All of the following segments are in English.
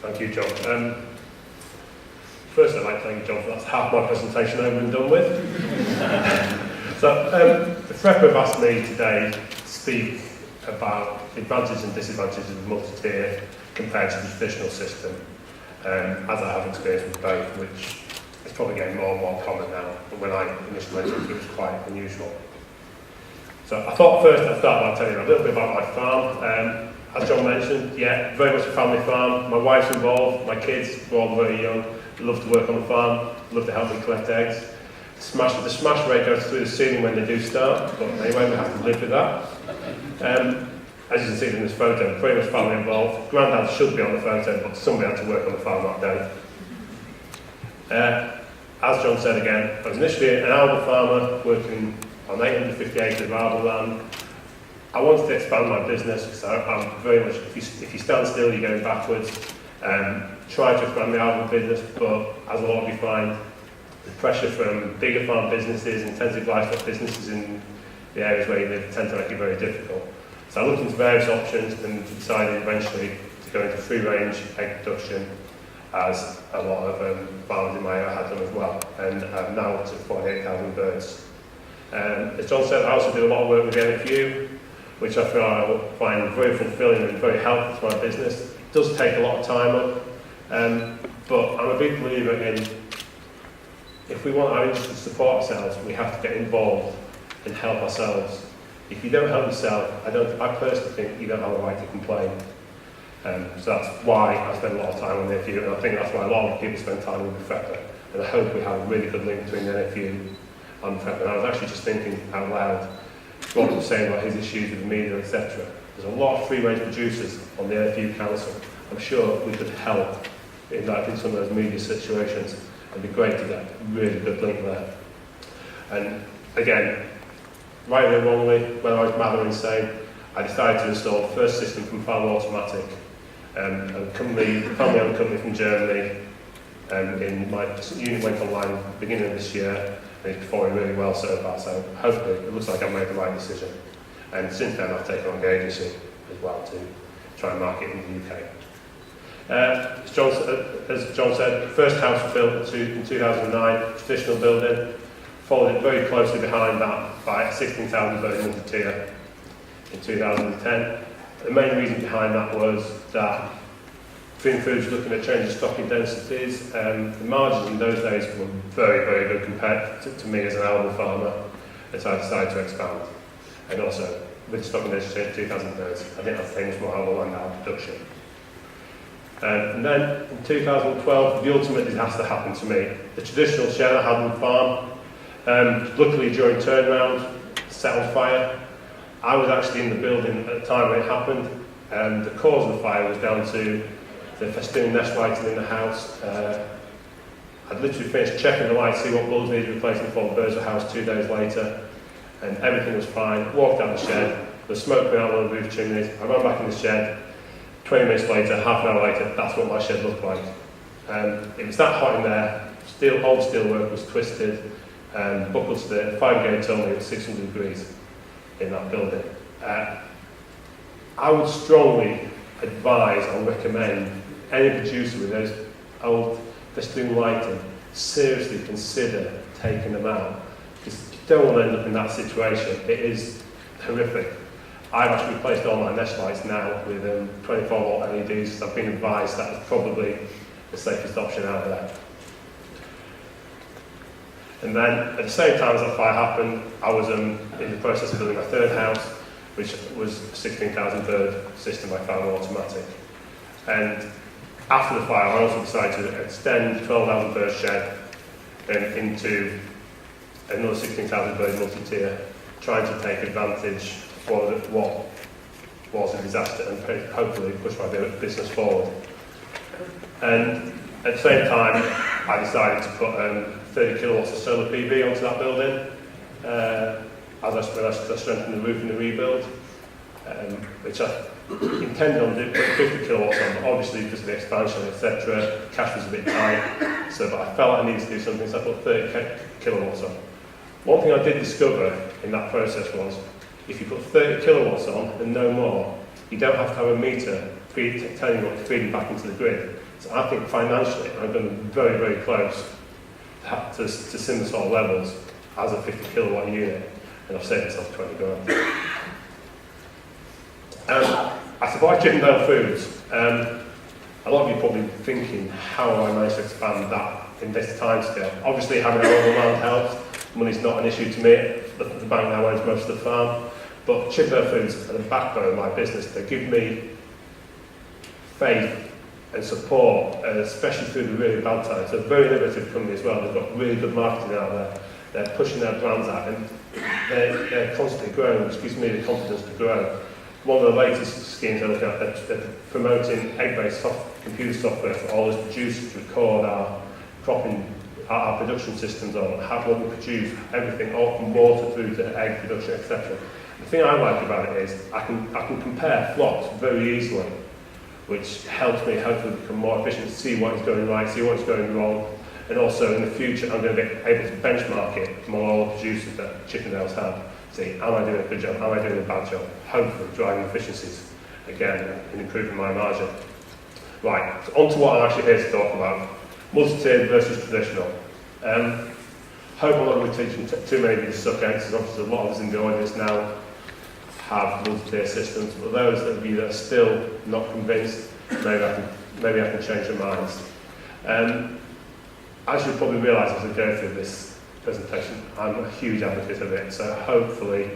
Thank you, John. First, I'd like to thank you, John, for that's half my presentation over and done with. The FREP have asked me today to speak about the advantages and disadvantages of multi-tier compared to the traditional system, as I have experience with both, which is probably getting more and more common now, but when I initially went into it, it was quite unusual. So I thought first I'd start by telling you a little bit about my farm. As John mentioned, yeah, very much a family farm. My wife's involved, my kids were all very young, love to work on the farm, love to help me collect eggs. The smash rate goes through the ceiling when they do start, but anyway, we have to live with that. As you can see in this photo, very much family involved. Grandad should be on the photo, but somebody had to work on the farm that day. As John said again, I was initially an algal farmer working on 850 acres of algal land. I wanted to expand my business because I'm very much, if you stand still, you're going backwards. Try to expand the algal business, but as a lot of you find, the pressure from bigger farm businesses, intensive livestock businesses in the areas where you live tend to make it very difficult. So I looked into various options and decided eventually to go into free-range egg production, as a lot of farmers in my area had done as well, and I'm now up to 48,000 birds. As John said, I also do a lot of work with the NFU, which I find very fulfilling and very helpful to my business. It does take a lot of time up, but I'm a big believer in, if we want our industry to support ourselves, we have to get involved and help ourselves. If you don't help yourself, I personally think you don't have a right to complain. So that's why I spend a lot of time on the NFU, and I think that's why a lot of people spend time with the FREP. And I hope we have a really good link between the NFU and the FREP. And I was actually just thinking out loud, Rob was saying about his issues with the media, etc. There's a lot of free-range producers on the NFU Council. I'm sure we could help in some of those media situations. It'd be great to get a really good link there. And again, rightly or wrongly, when I was mad or insane, I decided to install the first system from Farm Automatic, a family-owned company from Germany. My unit went online at the beginning of this year, and it's performing really well so far, so hopefully it looks like I've made the right decision. And since then I've taken on the agency as well to try and market in the UK. As John said, the first house was built in 2009, traditional building, followed it very closely behind that by a 16,000 bird multi-tier in 2010. The main reason behind that was that Green Foods was looking at changing stocking densities. The margins in those days were very, very good compared to me as an algal farmer, and so I decided to expand. And also, with the stocking density of 2,000 birds, I didn't have to pay much more algal land out of production. And then in 2012, the ultimate disaster happened to me. The traditional shed I had on the farm, luckily during turnaround, set on fire. I was actually in the building at the time when it happened, and the cause of the fire was down to the festoon nest lighting in the house. I'd literally finished checking the lights, see what bulbs needed replacing before the birds were housed 2 days later, and everything was fine. Walked out the shed, there was smoke coming out of the roof chimneys. I ran back in the shed. 20 minutes later, half an hour later, that's what my shed looked like. It was that hot in there, old steelwork was twisted, and buckled to the fire brigade told me it was 600 degrees in that building. I would strongly advise or recommend any producer with those old festoon lighting seriously consider taking them out, because you don't want to end up in that situation. It is horrific. I've actually replaced all my nest lights now with 24-volt LEDs. I've been advised that is probably the safest option out there. And then, at the same time as that fire happened, I was in the process of building my third house, which was a 16,000 bird system by Farm Automatic. And after the fire, I also decided to extend 12,000 bird shed into another 16,000 bird multi-tier, trying to take advantage of what was a disaster and hopefully push my business forward. And at the same time, I decided to put 30 kilowatts of solar PV onto that building as I strengthened the roof in the rebuild, which I intended on putting 50 kilowatts on, but obviously because of the expansion, etc., cash was a bit tight, but I felt I needed to do something, so I put 30 kilowatts on. One thing I did discover in that process was, if you put 30 kilowatts on and no more, you don't have to have a meter telling you what to feed back into the grid. So I think financially, I'm going to be very, very close to similar sort of levels as a 50 kilowatt unit, and I've saved myself 20 grand. I supply Chippendale Foods. A lot of you are probably thinking, how have I managed to expand that in this time scale? Obviously, having our own land helps. Money's not an issue to me. The bank now owns most of the farm. But Chippendale Foods are the backbone of my business. They give me faith and support, especially through the really bad times. They're a very innovative company as well. They've got really good marketing out there. They're pushing their brands out, and they're constantly growing, which gives me the confidence to grow. One of the latest schemes I look at, they're promoting egg-based computer software for all us producers to record our cropping, our production systems on, how what we produce, everything, all from water through to egg production, etc. The thing I like about it is I can compare flocks very easily, which helps me hopefully become more efficient, see what is going right, see what is going wrong, and also in the future I'm going to be able to benchmark it among all the producers that Chippendales have. See, am I doing a good job, am I doing a bad job? Hopefully driving efficiencies again and improving my margin. Right, so on to what I'm actually here to talk about. Multi-tiered versus traditional. Hope I'm not going to be teaching too many of these subjects, because obviously a lot of us in the audience now have multi-tier systems, but those of you that are still not convinced, maybe I can change your minds. As you'll probably realise as I go through this presentation, I'm a huge advocate of it, so hopefully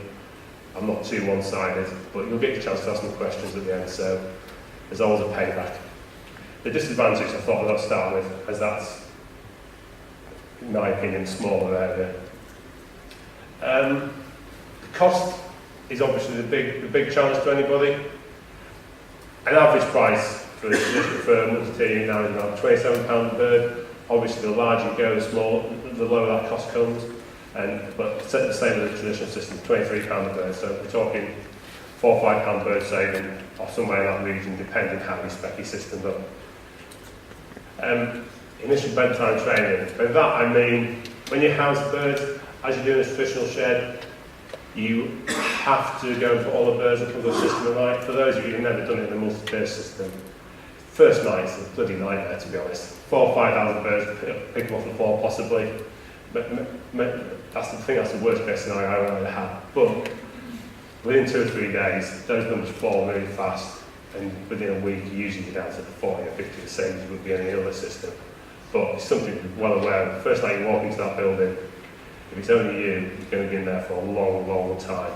I'm not too one-sided, but you'll get your chance to ask me questions at the end, so there's always a payback. The disadvantage I thought I'd start with, as that's, in my opinion, smaller area. The cost is obviously the big challenge to anybody. An average price for a multi-tier now is about £27 a bird. Obviously, the larger you go, the lower that cost comes. But set the same as the traditional system, £23 a bird. So we're talking £4 or £5 bird saving, or somewhere in that region, depending how you spec your system up. Initial bedtime training. By that I mean, when you house birds, as you're doing a traditional shed, you have to go for all the birds that come to the system at night. For those of you who've never done it in a multi-tier system, first night's a bloody nightmare, to be honest. 4,000 or 5,000 birds, pick them off the floor possibly. That's the worst case scenario I've ever had. But within 2 or 3 days, those numbers fall really fast, and within a week, you usually get down to 40 or 50, the same as would be any other system. But it's something to be well aware of. The first night you walk into that building, if it's only you, you're going to be in there for a long, long time.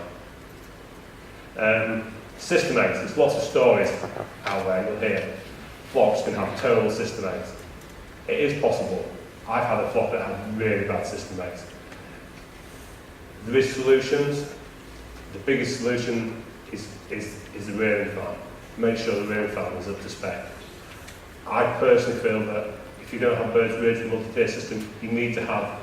System eggs, there's lots of stories out there, you'll hear. Flocks can have terrible system eggs. It is possible. I've had a flock that had really bad system eggs. There is solutions. The biggest solution is the rearing farm. Make sure the rearing farm is up to spec. I personally feel that if you're going to have birds reared for a multi-tier system, you need to have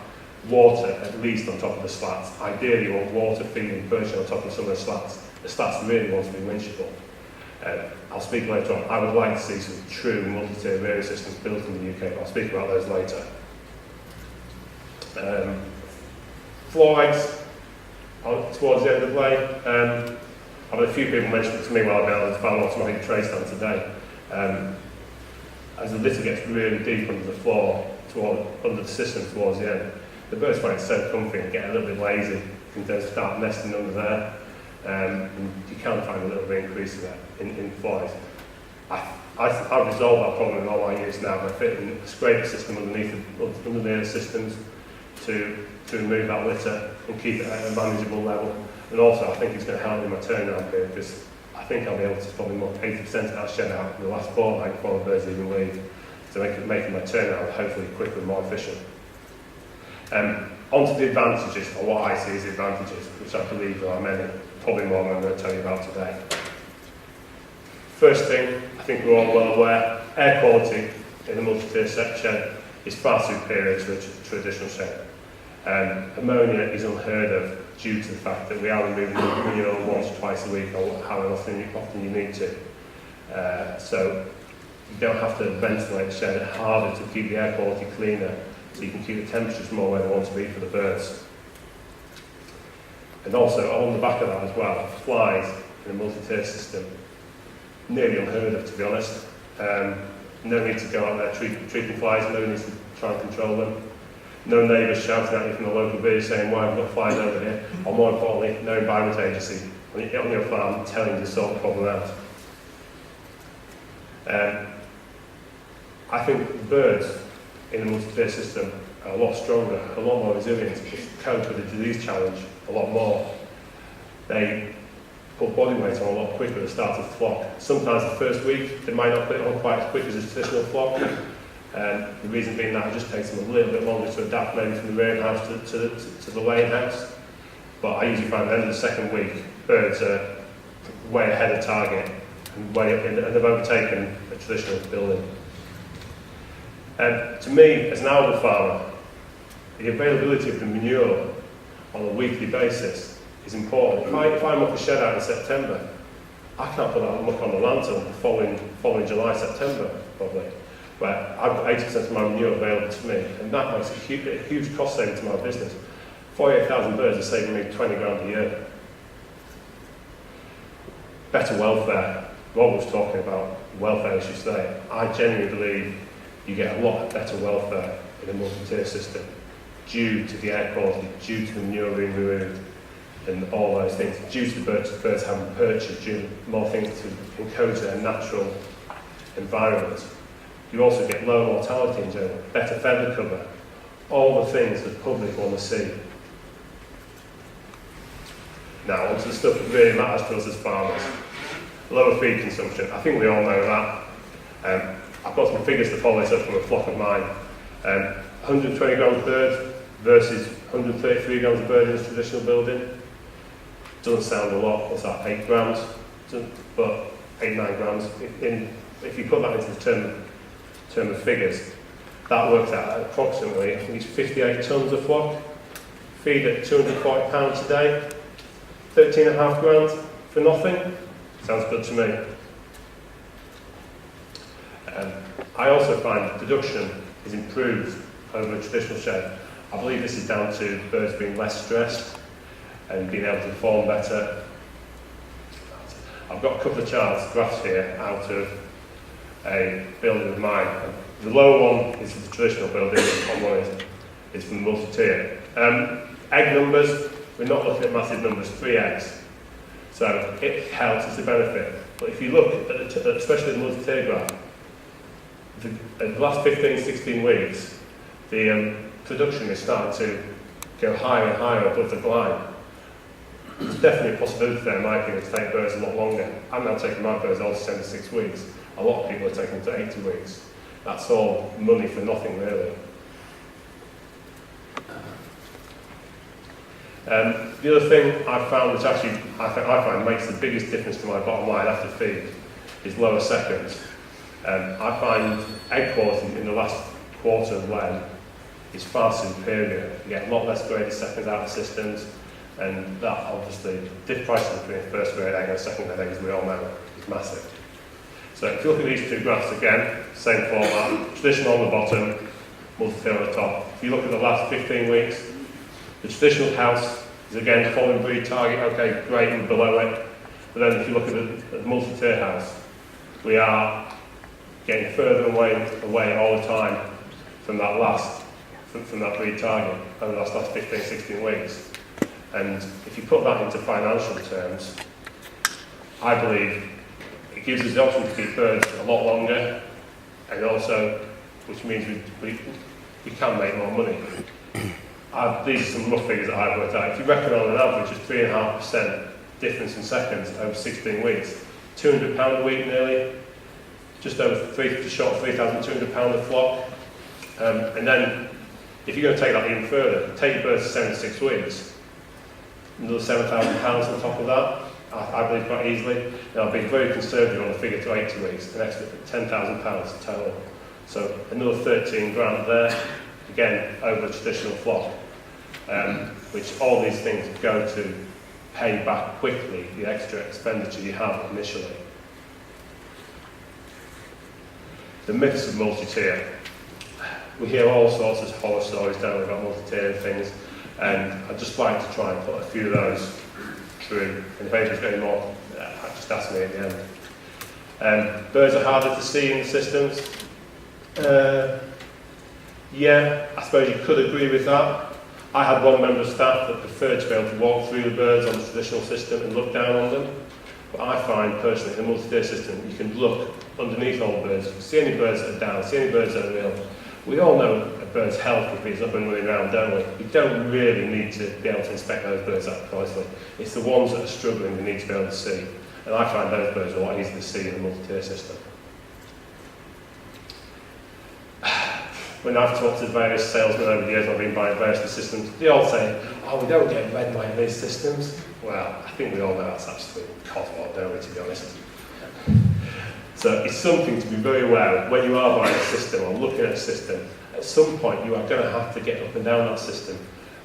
water at least on top of the slats. Ideally, you want water feeding perching on top of some of the slats. The slats really want to be winchable. I'll speak later on. I would like to see some true multi-tier rearing systems built in the UK, but I'll speak about those later. Floor eggs, towards the end of the play. I've had a few people mention it to me while I've been on the farm automatic tray stand today. As the litter gets really deep under the floor, under the system towards the end, the birds find it so comfy and get a little bit lazy and then start nesting under there. And you can find a little bit increase in that in flies. I've resolved that problem in all my years now by fitting a scraper system underneath the systems to remove that litter and keep it at a manageable level. And also I think it's going to help in my turnaround period, because I think I'll be able to probably knock 80% of that shed out in the last fortnight before the birds even leave, to making my turnaround hopefully quicker and more efficient. On to the advantages, or what I see as the advantages, which I believe there are many, probably more than I'm going to tell you about today. First thing, I think we're all well aware, air quality in a multi-tier shed is far superior to a traditional shed. Ammonia is unheard of due to the fact that we are removing manure once or twice a week, or however often you need to. So you don't have to ventilate the shed harder to keep the air quality cleaner, so you can keep the temperatures more where they want to be for the birds. And also, on the back of that as well, flies in a multi-tier system, nearly unheard of, to be honest. No need to go out there treating flies, no need to try and control them. No neighbours shouting at you from the local village saying, why have we got flies over here? Or more importantly, no environment agency on your farm telling you to sort the problem out. I think birds in the multi-tier system are a lot stronger, a lot more resilient, to cope with the disease challenge a lot more. They put body weight on a lot quicker at the start of the flock. Sometimes the first week they might not put it on quite as quick as a traditional flock. The reason being that it just takes them a little bit longer to adapt maybe from the rearing house to the laying house. But I usually find at the end of the second week, birds are way ahead of target and they've overtaken a traditional building. To me, as an algal farmer, the availability of the manure on a weekly basis is important. If I muck a shed out in September, I can't put that muck on the land until the following July, September, probably. Where I've got 80% of my manure available to me, and that makes a huge cost saving to my business. 48,000 birds are saving me 20 grand a year. Better welfare. Rob was talking about welfare issues today. I genuinely believe you get a lot better welfare in a multi-tier system due to the air quality, due to the manure being removed, and all those things, due to the birds having perches, due to more things to encourage their natural environment. You also get low mortality in general, better feather cover, all the things the public want to see. Now, onto the stuff that really matters to us as farmers. Lower feed consumption. I think we all know that. I've got some figures to follow this up from a flock of mine. 120 grams a bird versus 133 grams a bird in a traditional building. Doesn't sound a lot. What's that? 8 grams? But 8-9 grams. If you put that into the term of figures, that works out at approximately, I think it's 58 tonnes a flock. Feed at £240 a day. 13.5 grand for nothing. Sounds good to me. I also find production is improved over a traditional shed. I believe this is down to birds being less stressed and being able to perform better. I've got a couple of graphs here out of a building of mine. The lower one is the traditional building, the top one is from the multi-tier. Egg numbers, we're not looking at massive numbers, 3 eggs. So it helps, it's a benefit. But if you look at especially the multi-tier graph, the last 15-16 weeks, the production is starting to go higher and higher above the line. There's definitely a possibility there, in my opinion, to take birds a lot longer. I'm now taking my birds all to 76 weeks. A lot of people are taking them to 80 weeks. That's all money for nothing, really. The other thing I've found, which actually I find makes the biggest difference to my bottom line after feed, is lower seconds. I find egg quality in the last quarter of laying is far superior. You get a lot less graded seconds out of systems, and that obviously, the difference between a first grade egg and a second grade egg, as we all know, is massive. So if you look at these two graphs again, same format, traditional on the bottom, multi-tier on the top. If you look at the last 15 weeks, the traditional house is again following breed target, okay, great, and below it. But then if you look at the multi-tier house, we are getting further away all the time from that breed target over the last 15, 16 weeks. And if you put that into financial terms, I believe it gives us the option to keep birds a lot longer, and also, which means we can make more money. These are some rough figures that I've worked out. If you reckon on an average of 3.5% difference in seconds over 16 weeks, £200 a week nearly, just short of £3,200 a flock. And then, if you're going to take that even further, take your birds to 76 weeks, another £7,000 on top of that, I believe quite easily. And I've been very conservative on the figure to 80 weeks, an extra £10,000 total. So another 13 grand there, again, over a traditional flock, which all these things go to pay back quickly the extra expenditure you have initially. The myths of multi-tier. We hear all sorts of horror stories, don't we, about multi-tier and things, and I'd just like to try and put a few of those through, and if anybody's got any more, just ask me at the end. Birds are harder to see in the systems. Yeah, I suppose you could agree with that. I had one member of staff that preferred to be able to walk through the birds on the traditional system and look down on them. But I find personally in the multi-tier system, you can look underneath all the birds, see any birds that are down, see any birds that are ill. We all know a bird's health if it's up and running around, don't we? You don't really need to be able to inspect those birds that closely. It's the ones that are struggling we need to be able to see. And I find those birds a lot easier to see in the multi-tier system. When I've talked to various salesmen over the years, I've been buying various systems, they all say, oh, we don't get red light in these systems. Well, I think we all know that's absolutely codswallop, don't we, to be honest. So it's something to be very aware of when you are buying a system or looking at a system. At some point, you are going to have to get up and down that system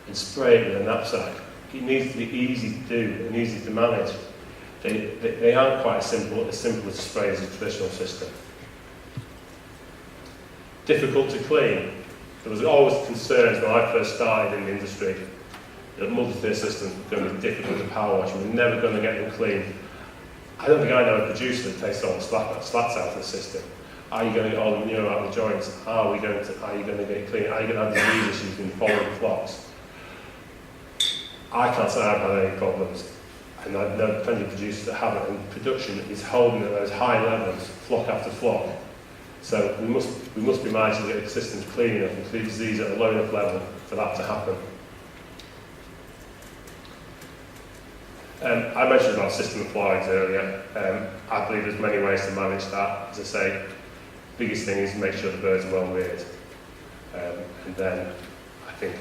and spray it with a knapsack. It needs to be easy to do and easy to manage. They aren't quite as simple as spray as a traditional system. Difficult to clean. There was always concerns when I first started in the industry that multi-tier systems were going to be difficult to power wash. We're never going to get them clean. I don't think I know a producer that takes all the slats out of the system. Are you going to get all the manure out of the joints? Are you going to get it clean? Are you going to have disease issues in following flocks? I can't say I've had any problems. And I know plenty of producers that have it, and production is holding at those high levels, flock after flock. So we must be managing to get the systems clean enough and clean disease at a low enough level for that to happen. I mentioned about system of flags earlier. I believe there's many ways to manage that. As I say, the biggest thing is to make sure the birds are well reared. And then I think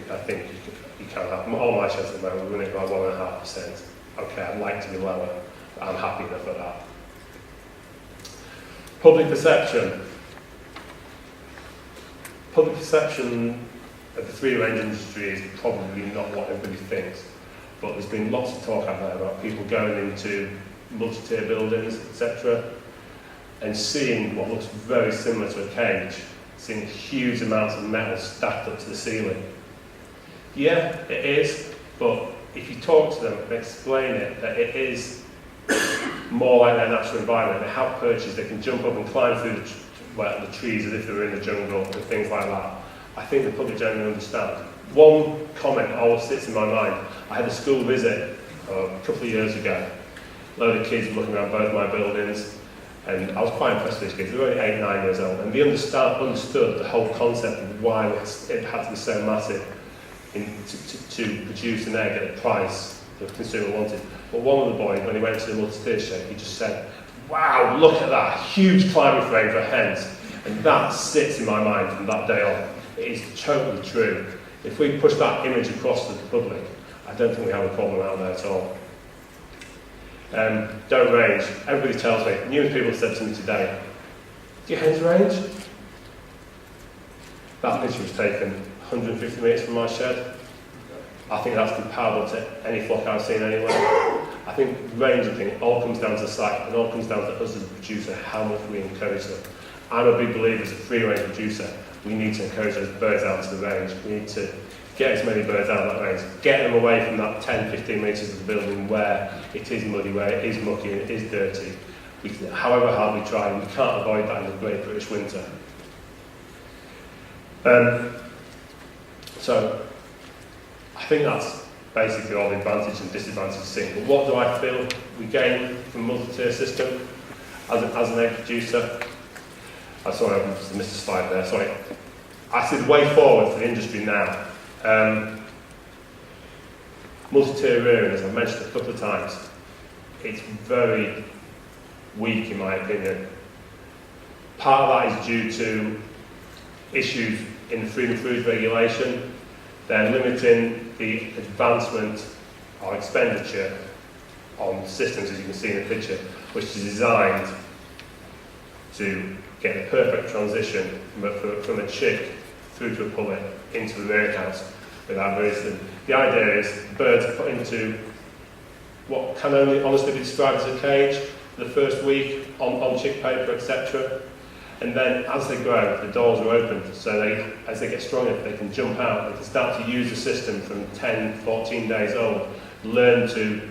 you can have, all my sheds at the moment, we're running about 1.5%. Okay, I'd like to be lower, but I'm happy enough at that. Public perception. Public perception of the free-range industry is probably not what everybody thinks, but there's been lots of talk out there about people going into multi-tier buildings, etc., and seeing what looks very similar to a cage, seeing huge amounts of metal stacked up to the ceiling. Yeah, it is, but if you talk to them and explain it, that it is more like their natural environment, they have perches, they can jump up and climb through the trees as if they were in the jungle and things like that, I think the public generally understand. One comment always sits in my mind. I had a school visit a couple of years ago. A load of kids were looking around both my buildings, and I was quite impressed with these kids. They were only 8, 9 years old, and they understood the whole concept of why it had to be so massive to produce an egg at a price the consumer wanted. But one of the boys, when he went to the multi-tier shed, he just said, wow, look at that, huge climbing frame for hens. And that sits in my mind from that day on. It is totally true. If we push that image across to the public, I don't think we have a problem out there at all. Don't range. Everybody tells me, numerous people have said to me today, do your hens range? That picture was taken 150 metres from my shed. I think that's comparable to any flock I've seen anywhere. I think ranging thing, it all comes down to the site, and all comes down to us as a producer, how much we encourage them. I'm a big believer as a free-range producer, we need to encourage those birds out to the range. We need to get as many birds out of that range, get them away from that 10, 15 metres of the building where it is muddy, where it is mucky and it is dirty. However hard we try, we can't avoid that in the Great British winter. So, I think that's basically all the advantages and disadvantages seen. But what do I feel we gain from a multi-tier system as an egg producer? Sorry, I missed a slide there, sorry. I see the way forward for the industry now. Multi-tier rearing, as I've mentioned a couple of times, it's very weak in my opinion. Part of that is due to issues in the Freedom of Foods regulation. They're limiting the advancement or expenditure on systems, as you can see in the picture, which is designed to get the perfect transition from a chick through to a pullet into the rearing house without raising. The idea is birds are put into what can only honestly be described as a cage for the first week on chick paper, etc. And then as they grow, the doors are opened, so as they get stronger, they can jump out, they can start to use the system from 10, 14 days old, learn to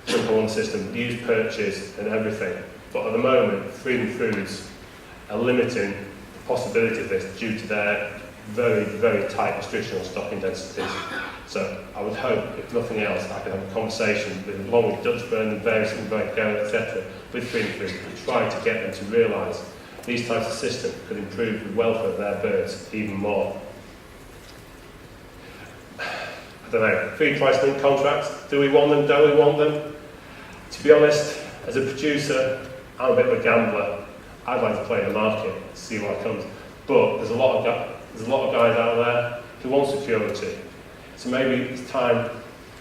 jump on the system, use perches and everything. But at the moment, Freedom Foods are limiting possibility of this due to their very, very tight restriction on stocking densities. So I would hope, if nothing else, I could have a conversation with, along with Dutchburn and various Go, etc., with Free and Food, to try to get them to realise these types of systems could improve the welfare of their birds even more. I don't know, feed price link contracts, do we want them, don't we want them? To be honest, as a producer, I'm a bit of a gambler. I'd like to play the market, see what comes. But there's a lot of guys out there who want security. So maybe it's time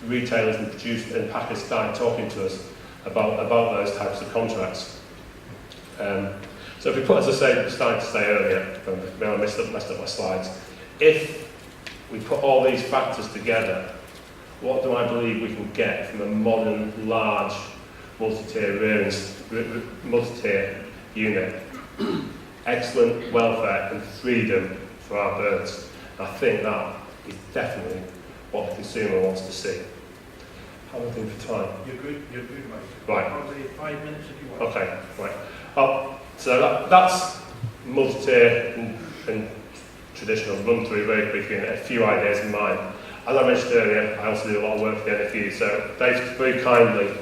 retailers and producers and packers start talking to us about those types of contracts. So if we put, as I started to say earlier, I messed up my slides, if we put all these factors together, what do I believe we can get from a modern, large, multi-tier unit? Excellent welfare and freedom for our birds. I think that is definitely what the consumer wants to see. How are we doing for time? You're good, mate. Right. I'll do 5 minutes if you want. Okay, right. So that's multi-tier and traditional run through very quickly and a few ideas in mind. As I mentioned earlier, I also do a lot of work for the NFU, so Dave's very kindly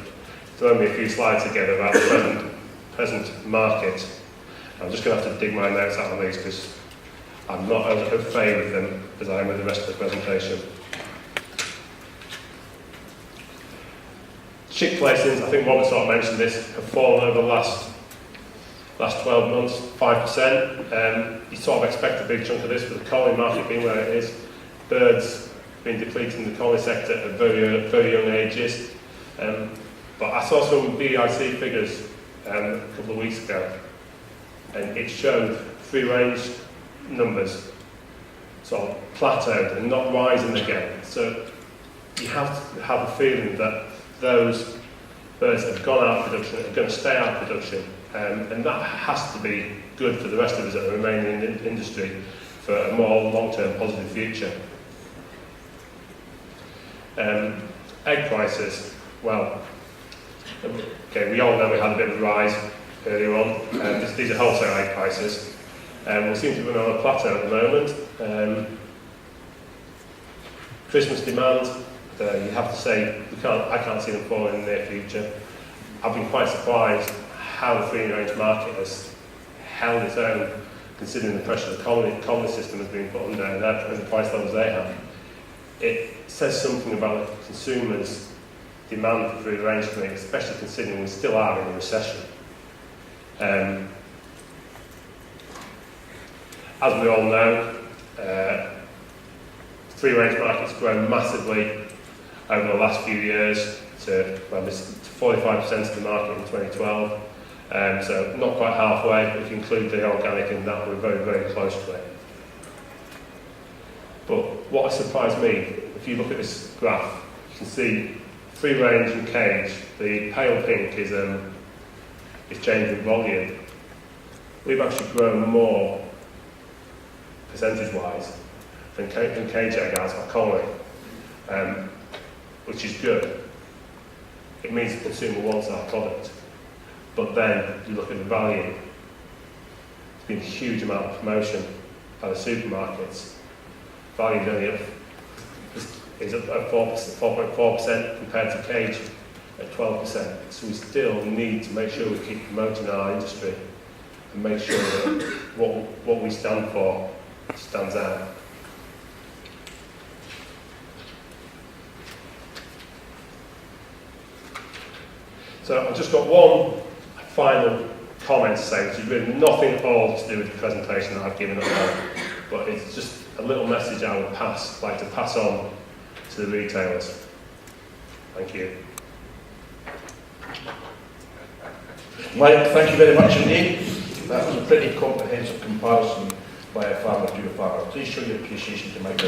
thrown me a few slides together about the present market. I'm just going to have to dig my notes out on these because I'm not as au fait with them as I am with the rest of the presentation. Chick placings, I think Robert sort of mentioned this, have fallen over the last 12 months, 5%. You sort of expect a big chunk of this with the colony market being where it is. Birds being depleted in the colony sector at very, very young ages. But I saw some BIC figures a couple of weeks ago, and it showed free range numbers sort of plateaued and not rising again. So you have to have a feeling that those birds have gone out of production, are going to stay out of production, and that has to be good for the rest of us that remain in the industry for a more long-term positive future. Egg prices, well, okay, we all know we had a bit of a rise earlier on. These are wholesale egg prices. We seem to be on a plateau at the moment. Christmas demand, you have to say, I can't see them falling in the near future. I've been quite surprised how the free range market has held its own, considering the pressure the colony system has been put under and the price levels they have. It says something about the consumers' demand for free range meat, especially considering we still are in a recession. As we all know, the free range market's grown massively over the last few years to 45% of the market in 2012. So not quite halfway, if you include the organic in that, we're very, very close to it. But what has surprised me, if you look at this graph, you can see free range and cage, the pale pink is changing volume. We've actually grown more percentage-wise than cage egg has our colony, which is good. It means the consumer wants our product. But then you look at the value. There's been a huge amount of promotion by the supermarkets. Value is only up, is up at 4.4% compared to cage at 12%. So we still need to make sure we keep promoting our industry and make sure that what we stand for stands out. So I've just got one final comment to say, which is really nothing at all to do with the presentation that I've given at all, but it's just a little message I would like to pass on to the retailers. Thank you. Mike, thank you very much indeed. That was a pretty comprehensive comparison by a farmer to a farmer. Please show your appreciation to Mike.